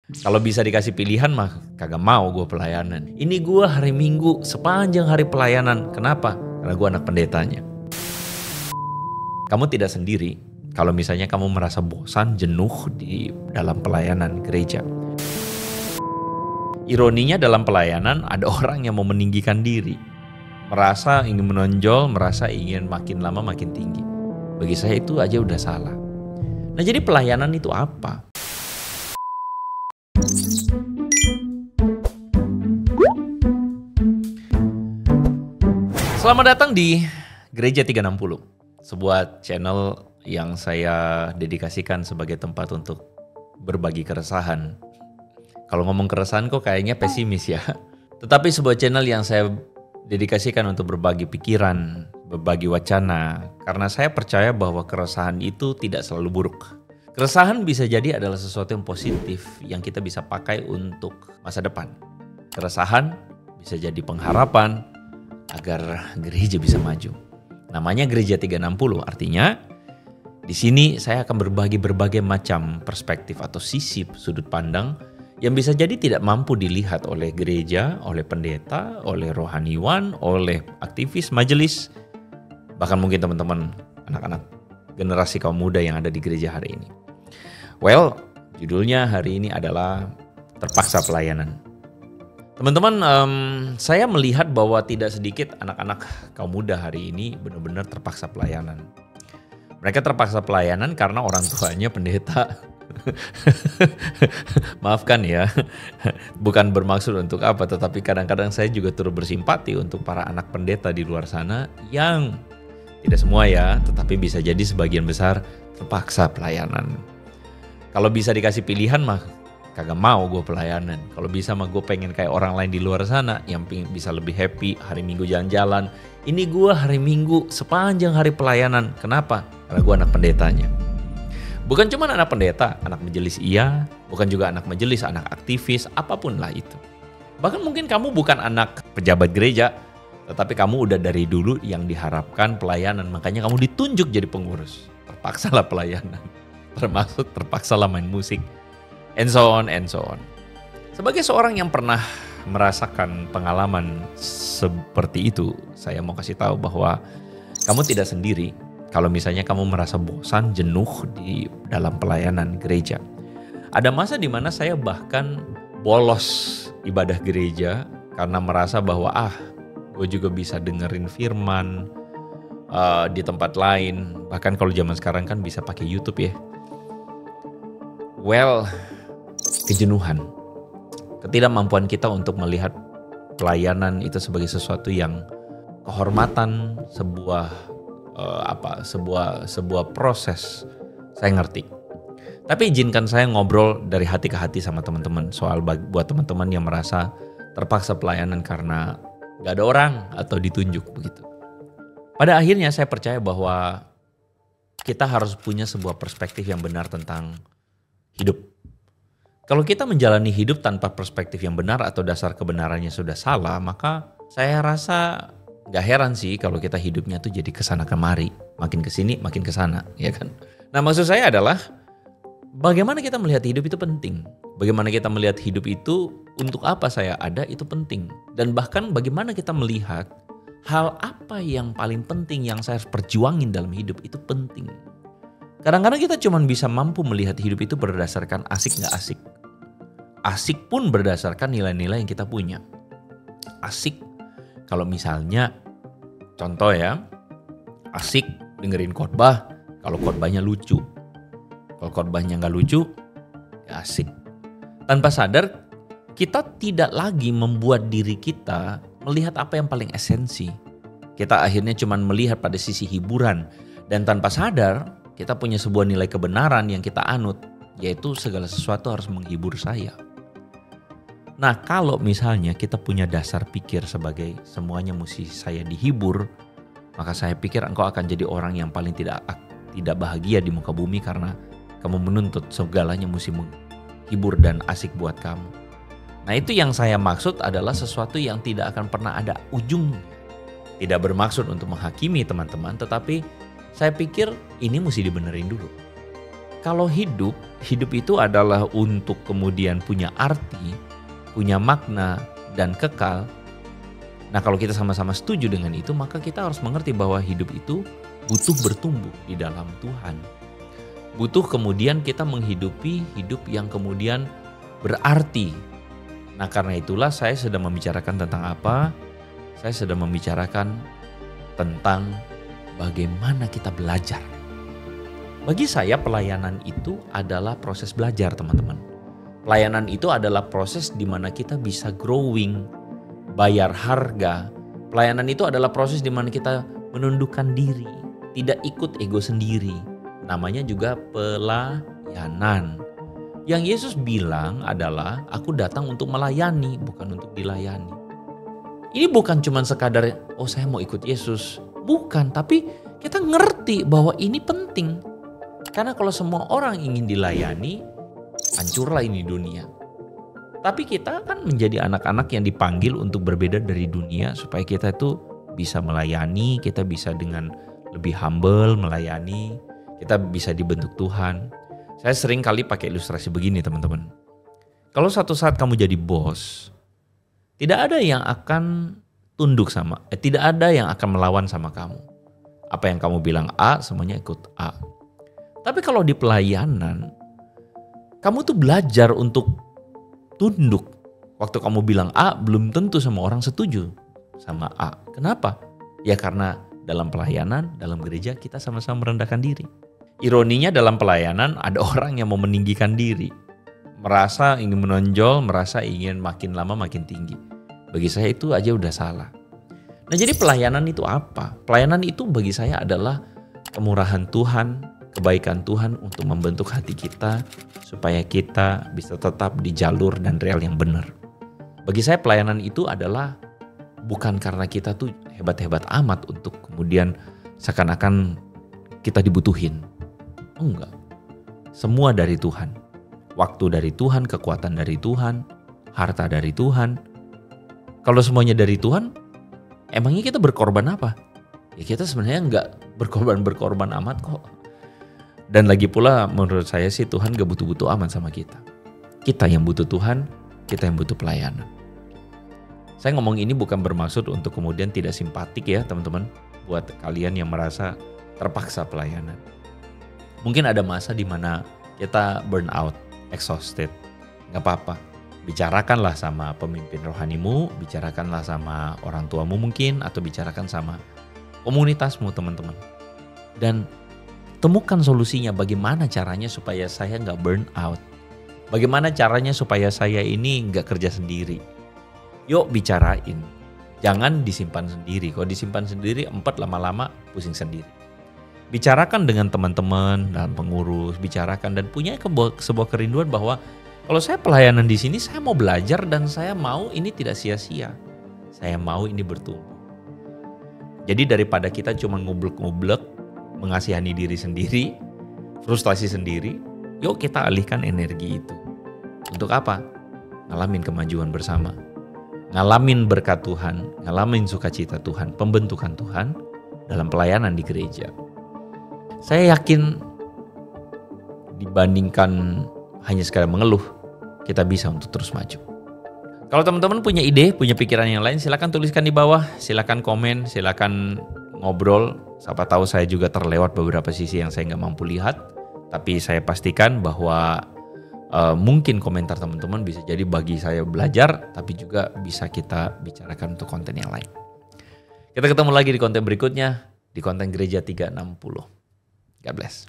Kalau bisa dikasih pilihan mah kagak mau gue pelayanan. Ini gue hari Minggu sepanjang hari pelayanan. Kenapa? Karena gue anak pendetanya. Kamu tidak sendiri kalau misalnya kamu merasa bosan, jenuh di dalam pelayanan gereja. Ironinya dalam pelayanan ada orang yang mau meninggikan diri. Merasa ingin menonjol, merasa ingin makin lama makin tinggi. Bagi saya itu aja udah salah. Nah, jadi pelayanan itu apa? Selamat datang di Gereja 360, sebuah channel yang saya dedikasikan sebagai tempat untuk berbagi keresahan. Kalau ngomong keresahan kok kayaknya pesimis ya. Tetapi sebuah channel yang saya dedikasikan untuk berbagi pikiran, berbagi wacana. Karena saya percaya bahwa keresahan itu tidak selalu buruk. Keresahan bisa jadi adalah sesuatu yang positif yang kita bisa pakai untuk masa depan. Keresahan bisa jadi pengharapan agar gereja bisa maju. Namanya Gereja 360, artinya di sini saya akan berbagi berbagai macam perspektif atau sisi sudut pandang yang bisa jadi tidak mampu dilihat oleh gereja, oleh pendeta, oleh rohaniwan, oleh aktivis majelis, bahkan mungkin teman-teman anak-anak generasi kaum muda yang ada di gereja hari ini. Well, judulnya hari ini adalah Terpaksa Pelayanan. Teman-teman, saya melihat bahwa tidak sedikit anak-anak kaum muda hari ini benar-benar terpaksa pelayanan. Mereka terpaksa pelayanan karena orang tuanya pendeta. Maafkan ya, bukan bermaksud untuk apa, tetapi kadang-kadang saya juga turut bersimpati untuk para anak pendeta di luar sana yang tidak semua ya, tetapi bisa jadi sebagian besar terpaksa pelayanan. Kalau bisa dikasih pilihan mah kagak mau gue pelayanan. Kalau bisa mah gue pengen kayak orang lain di luar sana yang bisa lebih happy, hari Minggu jalan-jalan. Ini gue hari Minggu sepanjang hari pelayanan. Kenapa? Karena gue anak pendetanya. Bukan cuma anak pendeta, anak majelis iya, bukan juga anak majelis, anak aktivis, apapun lah itu. Bahkan mungkin kamu bukan anak pejabat gereja, tetapi kamu udah dari dulu yang diharapkan pelayanan, makanya kamu ditunjuk jadi pengurus. Terpaksalah pelayanan, termasuk terpaksalah main musik, and so on, and so on. Sebagai seorang yang pernah merasakan pengalaman seperti itu, saya mau kasih tahu bahwa kamu tidak sendiri. Kalau misalnya kamu merasa bosan, jenuh di dalam pelayanan gereja. Ada masa di mana saya bahkan bolos ibadah gereja karena merasa bahwa gue juga bisa dengerin firman di tempat lain. Bahkan kalau zaman sekarang kan bisa pakai YouTube ya. Well, kejenuhan. Ketidakmampuan kita untuk melihat pelayanan itu sebagai sesuatu yang kehormatan, sebuah proses. Saya ngerti. Tapi izinkan saya ngobrol dari hati ke hati sama teman-teman soal buat teman-teman yang merasa terpaksa pelayanan karena gak ada orang atau ditunjuk begitu. Pada akhirnya saya percaya bahwa kita harus punya sebuah perspektif yang benar tentang hidup. Kalau kita menjalani hidup tanpa perspektif yang benar atau dasar kebenarannya sudah salah, maka saya rasa gak heran sih kalau kita hidupnya tuh jadi kesana kemari, makin kesini makin kesana, ya kan? Nah, maksud saya adalah bagaimana kita melihat hidup itu penting. Bagaimana kita melihat hidup itu, untuk apa saya ada itu penting. Dan bahkan bagaimana kita melihat hal apa yang paling penting yang saya harus perjuangin dalam hidup itu penting. Kadang-kadang kita cuma bisa mampu melihat hidup itu berdasarkan asik gak asik. Asik pun berdasarkan nilai-nilai yang kita punya. Asik kalau misalnya, contoh ya, asik dengerin khotbah kalau khotbahnya lucu. Kalau khotbahnya gak lucu, ya asik. Tanpa sadar, kita tidak lagi membuat diri kita melihat apa yang paling esensi. Kita akhirnya cuma melihat pada sisi hiburan. Dan tanpa sadar, kita punya sebuah nilai kebenaran yang kita anut, yaitu segala sesuatu harus menghibur saya. Nah, kalau misalnya kita punya dasar pikir sebagai semuanya mesti saya dihibur, maka saya pikir engkau akan jadi orang yang paling tidak bahagia di muka bumi karena kamu menuntut segalanya mesti menghibur dan asik buat kamu. Nah, itu yang saya maksud adalah sesuatu yang tidak akan pernah ada ujung. Tidak bermaksud untuk menghakimi teman-teman, tetapi saya pikir ini mesti dibenerin dulu. Kalau hidup itu adalah untuk kemudian punya arti, punya makna dan kekal. Nah, kalau kita sama-sama setuju dengan itu, maka kita harus mengerti bahwa hidup itu butuh bertumbuh di dalam Tuhan. Butuh kemudian kita menghidupi hidup yang kemudian berarti. Nah, karena itulah saya sedang membicarakan tentang apa? Saya sedang membicarakan tentang bagaimana kita belajar. Bagi saya pelayanan itu adalah proses belajar, teman-teman. Pelayanan itu adalah proses di mana kita bisa growing, bayar harga. Pelayanan itu adalah proses di mana kita menundukkan diri, tidak ikut ego sendiri. Namanya juga pelayanan. Yang Yesus bilang adalah, aku datang untuk melayani, bukan untuk dilayani. Ini bukan cuma sekadar, oh saya mau ikut Yesus. Bukan, tapi kita ngerti bahwa ini penting. Karena kalau semua orang ingin dilayani, hancurlah ini dunia. Tapi kita kan menjadi anak-anak yang dipanggil untuk berbeda dari dunia, supaya kita itu bisa melayani, kita bisa dengan lebih humble melayani, kita bisa dibentuk Tuhan. Saya sering kali pakai ilustrasi begini, teman-teman. Kalau suatu saat kamu jadi bos, tidak ada yang akan tunduk tidak ada yang akan melawan sama kamu. Apa yang kamu bilang A, semuanya ikut A. Tapi kalau di pelayanan, kamu tuh belajar untuk tunduk. Waktu kamu bilang A, belum tentu semua orang setuju sama A. Kenapa? Ya karena dalam pelayanan, dalam gereja kita sama-sama merendahkan diri. Ironinya dalam pelayanan ada orang yang mau meninggikan diri. Merasa ingin menonjol, merasa ingin makin lama makin tinggi. Bagi saya itu aja udah salah. Nah, jadi pelayanan itu apa? Pelayanan itu bagi saya adalah kemurahan Tuhan, kebaikan Tuhan untuk membentuk hati kita supaya kita bisa tetap di jalur dan rel yang benar. Bagi saya pelayanan itu adalah bukan karena kita tuh hebat-hebat amat untuk kemudian seakan-akan kita dibutuhin. Enggak. Semua dari Tuhan. Waktu dari Tuhan, kekuatan dari Tuhan, harta dari Tuhan. Kalau semuanya dari Tuhan, emangnya kita berkorban apa? Ya kita sebenarnya enggak berkorban amat kok. Dan lagi pula menurut saya sih Tuhan gak butuh-butuh amat sama kita. Kita yang butuh Tuhan, kita yang butuh pelayanan. Saya ngomong ini bukan bermaksud untuk kemudian tidak simpatik ya teman-teman. Buat kalian yang merasa terpaksa pelayanan. Mungkin ada masa di mana kita burn out, exhausted. Gak apa-apa. Bicarakanlah sama pemimpin rohanimu, bicarakanlah sama orang tuamu mungkin, atau bicarakan sama komunitasmu teman-teman. Dan temukan solusinya bagaimana caranya supaya saya gak burn out. Bagaimana caranya supaya saya ini gak kerja sendiri. Yuk bicarain. Jangan disimpan sendiri. Kalau disimpan sendiri, lama-lama pusing sendiri. Bicarakan dengan teman-teman dan pengurus, bicarakan dan punya sebuah kerinduan bahwa kalau saya pelayanan di sini, saya mau belajar dan saya mau ini tidak sia-sia. Saya mau ini bertumbuh. Jadi daripada kita cuma ngublek-ngublek, mengasihani diri sendiri, frustasi sendiri, yuk kita alihkan energi itu. Untuk apa? Ngalamin kemajuan bersama. Ngalamin berkat Tuhan, ngalamin sukacita Tuhan, pembentukan Tuhan dalam pelayanan di gereja. Saya yakin dibandingkan hanya sekadar mengeluh, kita bisa untuk terus maju. Kalau teman-teman punya ide, punya pikiran yang lain, silakan tuliskan di bawah, silakan komen, silakan ngobrol. Siapa tahu saya juga terlewat beberapa sisi yang saya nggak mampu lihat, tapi saya pastikan bahwa mungkin komentar teman-teman bisa jadi bagi saya belajar, tapi juga bisa kita bicarakan untuk konten yang lain. Kita ketemu lagi di konten berikutnya, di konten Gereja 360. God bless.